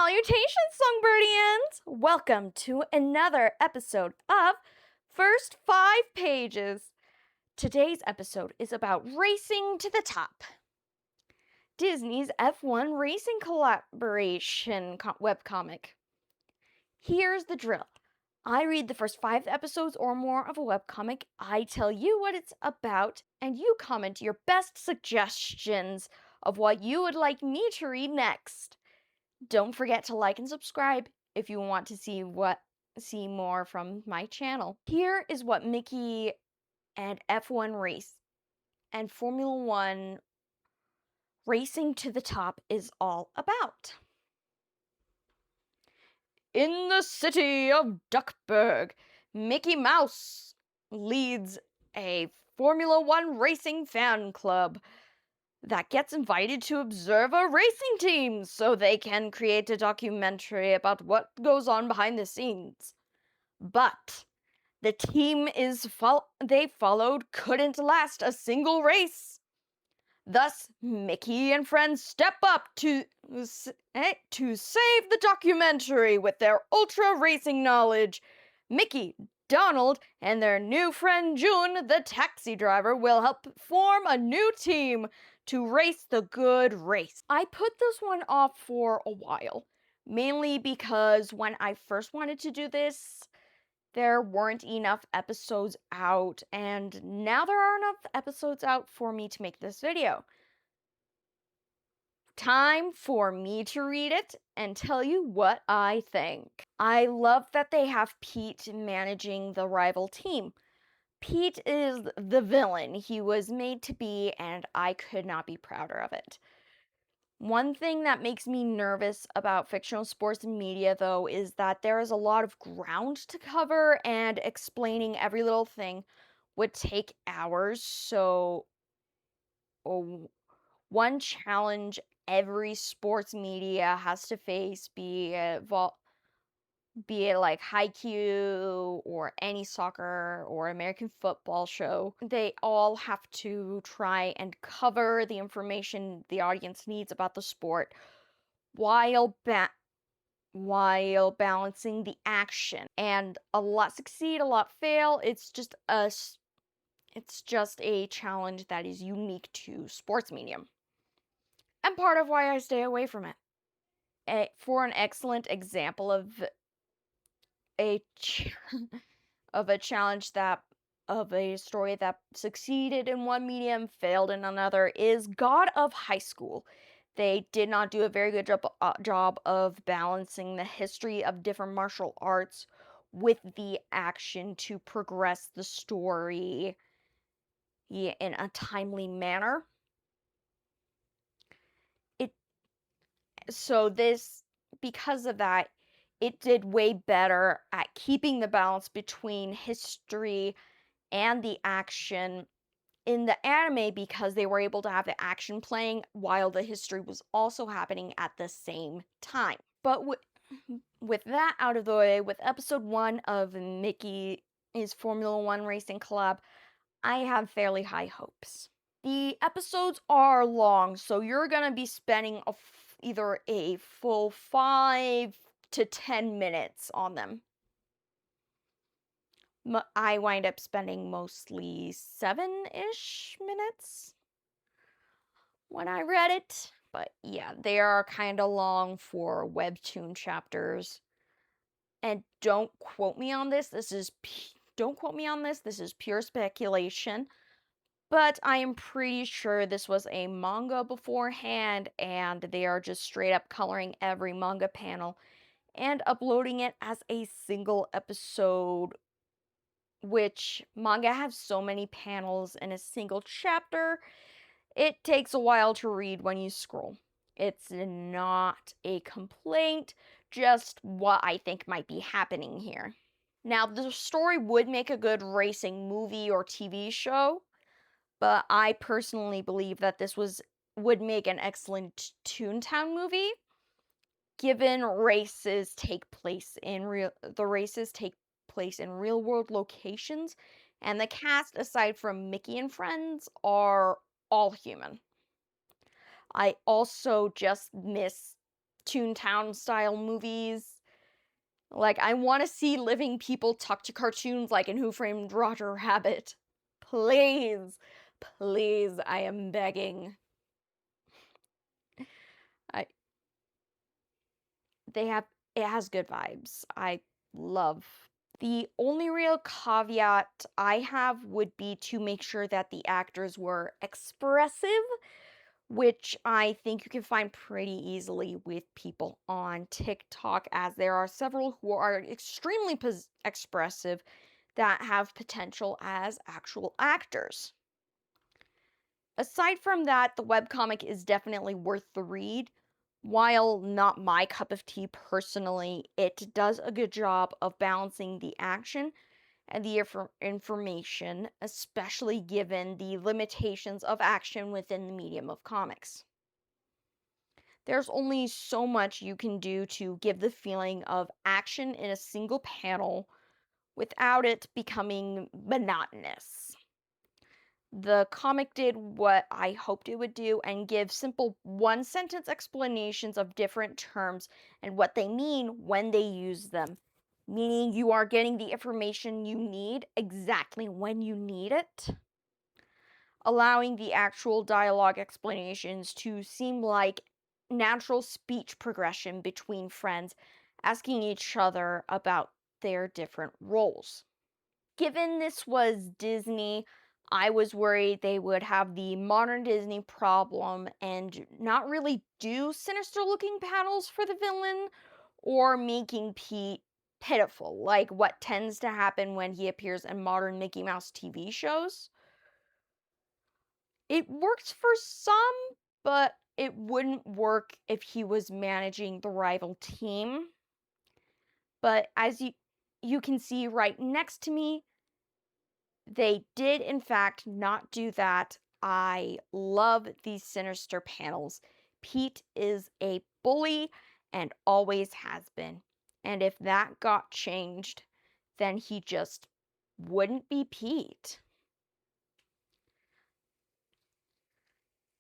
Salutations, Songbirdians! Welcome to another episode of First 5 Pages. Today's episode is about racing to the top. Disney's F1 racing collaboration webcomic. Here's the drill. I read the first 5 episodes or more of a webcomic, I tell you what it's about, and you comment your best suggestions of what you would like me to read next. Don't forget to like and subscribe if you want to see more from my channel. Here is what Mickey and F1 race and Formula 1 racing to the top is all about. In the city of Duckburg, Mickey Mouse leads a Formula 1 racing fan club that gets invited to observe a racing team so they can create a documentary about what goes on behind the scenes. But the team they followed couldn't last a single race. Thus, Mickey and friends step up to save the documentary with their ultra racing knowledge. Mickey, Donald, and their new friend June, the taxi driver, will help form a new team to race the good race. I put this one off for a while, mainly because when I first wanted to do this, there weren't enough episodes out, and now there are enough episodes out for me to make this video. Time for me to read it and tell you what I think. I love that they have Pete managing the rival team. Pete is the villain he was made to be, and I could not be prouder of it. One thing that makes me nervous about fictional sports media, though, is that there is a lot of ground to cover, and explaining every little thing would take hours. So, one challenge every sports media has to face, be it like Haikyuu or any soccer or American football show, they all have to try and cover the information the audience needs about the sport while balancing the action. And a lot succeed, a lot fail. It's just a challenge that is unique to sports medium, and part of why I stay away from it. For an excellent example of a story that succeeded in one medium, failed in another, is God of High School. They did not do a very good job of balancing the history of different martial arts with the action to progress the story in a timely manner. Because of that, it did way better at keeping the balance between history and the action in the anime, because they were able to have the action playing while the history was also happening at the same time. But with that out of the way, with episode 1 of Mickey's Formula 1 racing collab, I have fairly high hopes. The episodes are long, so you're gonna be spending either a full 5 to 10 minutes on them. I wind up spending mostly 7-ish minutes when I read it. But yeah, they are kind of long for webtoon chapters. And don't quote me on this. This is pure speculation. But I am pretty sure this was a manga beforehand, and they are just straight up coloring every manga panel and uploading it as a single episode, which manga have so many panels in a single chapter, it takes a while to read when you scroll. It's not a complaint, just what I think might be happening here. Now, the story would make a good racing movie or TV show, but I personally believe that this would make an excellent Toontown movie, given races take place in real world locations, and the cast, aside from Mickey and friends, are all human. I also just miss Toontown style movies. Like, I want to see living people talk to cartoons like in Who Framed Roger Rabbit. Please, please, I am begging. I they have it has good vibes. I love. The only real caveat I have would be to make sure that the actors were expressive, which I think you can find pretty easily with people on TikTok, as there are several who are extremely expressive that have potential as actual actors. Aside from that, the webcomic is definitely worth the read. While not my cup of tea personally, it does a good job of balancing the action and the information, especially given the limitations of action within the medium of comics. There's only so much you can do to give the feeling of action in a single panel without it becoming monotonous. The comic did what I hoped it would do and give simple one sentence explanations of different terms and what they mean when they use them, meaning you are getting the information you need exactly when you need it, allowing the actual dialogue explanations to seem like natural speech progression between friends asking each other about their different roles. Given this was Disney, I was worried they would have the modern Disney problem and not really do sinister looking panels for the villain or making Pete pitiful, like what tends to happen when he appears in modern Mickey Mouse TV shows. It works for some, but it wouldn't work if he was managing the rival team. But as you can see right next to me, they did, in fact, not do that. I love these sinister panels. Pete is a bully and always has been. And if that got changed, then he just wouldn't be Pete.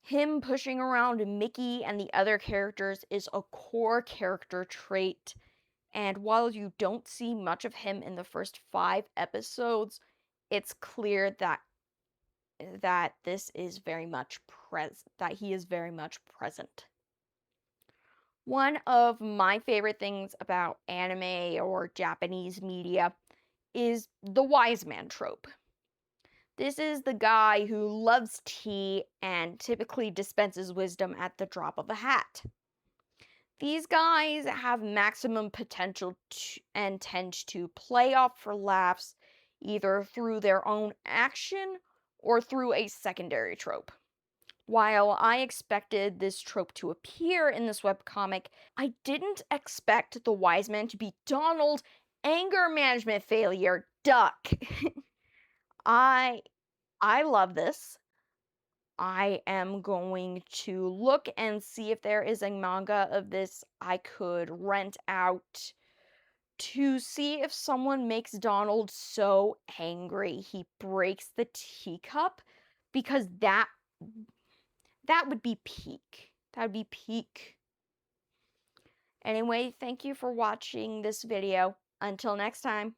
Him pushing around Mickey and the other characters is a core character trait. And while you don't see much of him in the first 5 episodes, it's clear that this is very much that he is very much present. One of my favorite things about anime or Japanese media is the wise man trope. This is the guy who loves tea and typically dispenses wisdom at the drop of a hat. These guys have maximum potential and tend to play off for laughs either through their own action or through a secondary trope. While I expected this trope to appear in this webcomic, I didn't expect the wise man to be Donald, anger management failure, Duck. I I love this. I am going to look and see if there is a manga of this I could rent out to see if someone makes Donald so angry he breaks the teacup, because that would be peak. That would be peak. Anyway, thank you for watching this video. Until next time.